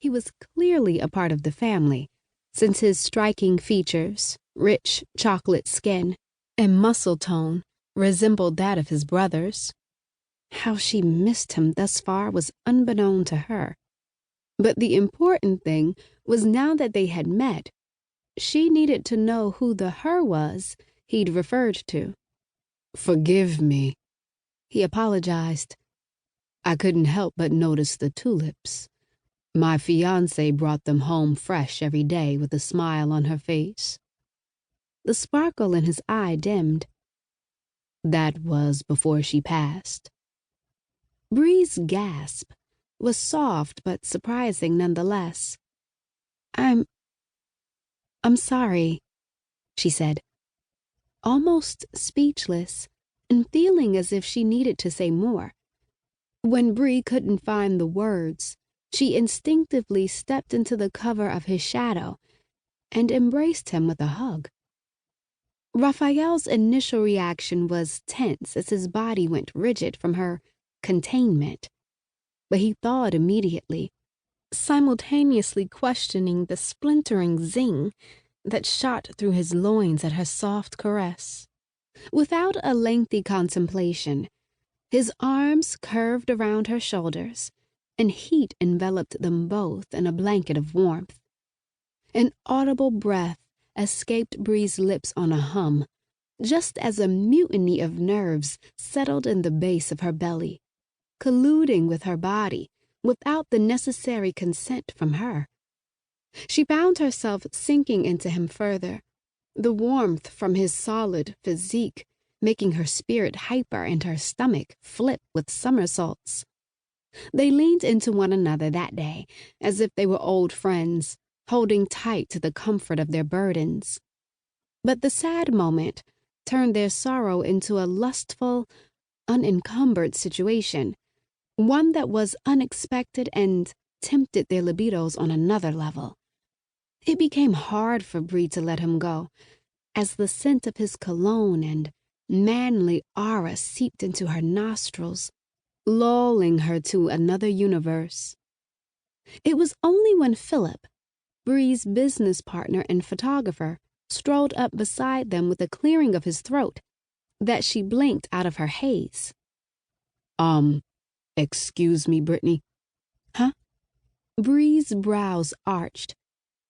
He was clearly a part of the family, since his striking features, rich chocolate skin, and muscle tone resembled that of his brothers. How she missed him thus far was unbeknown to her. But the important thing was now that they had met, she needed to know who the her was he'd referred to. "Forgive me," he apologized. "I couldn't help but notice the tulips. My fiancée brought them home fresh every day with a smile on her face." The sparkle in his eye dimmed. "That was before she passed." Bree's gasp was soft but surprising nonetheless. I'm sorry," she said, almost speechless and feeling as if she needed to say more. When Bree couldn't find the words, she instinctively stepped into the cover of his shadow and embraced him with a hug. Raphael's initial reaction was tense as his body went rigid from her containment, but he thawed immediately, simultaneously questioning the splintering zing that shot through his loins at her soft caress. Without a lengthy contemplation, his arms curved around her shoulders, and heat enveloped them both in a blanket of warmth. An audible breath escaped Bree's lips on a hum, just as a mutiny of nerves settled in the base of her belly, colluding with her body without the necessary consent from her. She found herself sinking into him further, the warmth from his solid physique making her spirit hyper and her stomach flip with somersaults. They leaned into one another that day as if they were old friends, holding tight to the comfort of their burdens. But the sad moment turned their sorrow into a lustful, unencumbered situation, one that was unexpected and tempted their libidos on another level. It became hard for Bree to let him go, as the scent of his cologne and manly aura seeped into her nostrils, lulling her to another universe. It was only when Philip, Bree's business partner and photographer, strolled up beside them with a clearing of his throat that she blinked out of her haze. Excuse me, Brittany." "Huh?" Bree's brows arched,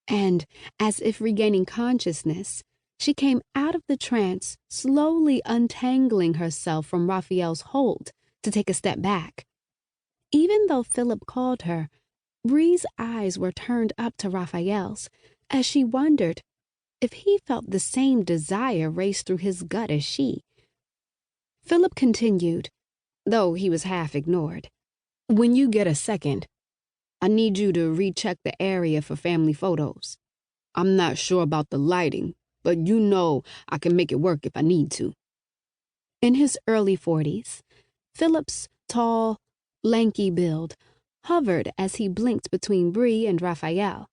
and, as if regaining consciousness, she came out of the trance, slowly untangling herself from Raphael's hold to take a step back. Even though Philip called her, Bree's eyes were turned up to Raphael's as she wondered if he felt the same desire race through his gut as she. Philip continued, though he was half ignored. "When you get a second, I need you to recheck the area for family photos. I'm not sure about the lighting, but you know I can make it work if I need to." In his early 40s, Philip's tall, lanky build hovered as he blinked between Bree and Raphael.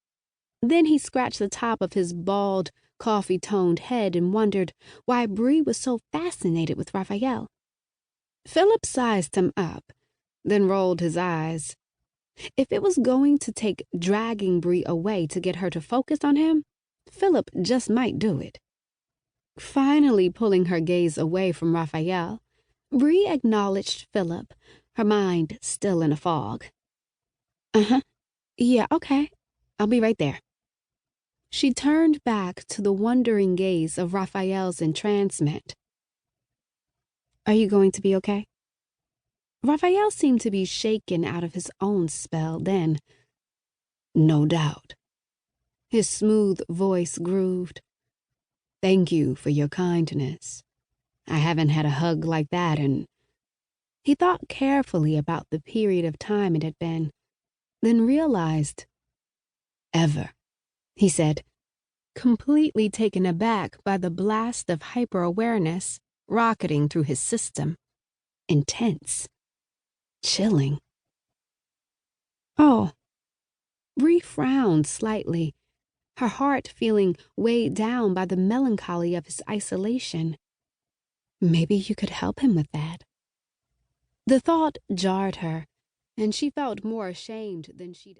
Then he scratched the top of his bald, coffee-toned head and wondered why Bree was so fascinated with Raphael. Philip sized him up, then rolled his eyes. If it was going to take dragging Bree away to get her to focus on him, Philip just might do it. Finally pulling her gaze away from Raphael, Bree acknowledged Philip, her mind still in a fog. "Uh-huh. Yeah, okay. I'll be right there." She turned back to the wondering gaze of Raphael's entrancement. "Are you going to be okay?" Raphael seemed to be shaken out of his own spell then. "No doubt." His smooth voice grooved. "Thank you for your kindness. I haven't had a hug like that in..." He thought carefully about the period of time it had been, then realized. "Ever," he said, completely taken aback by the blast of hyper-awareness rocketing through his system. Intense. Chilling. "Oh." Bree frowned slightly, her heart feeling weighed down by the melancholy of his isolation. Maybe you could help him with that. The thought jarred her, and she felt more ashamed than she'd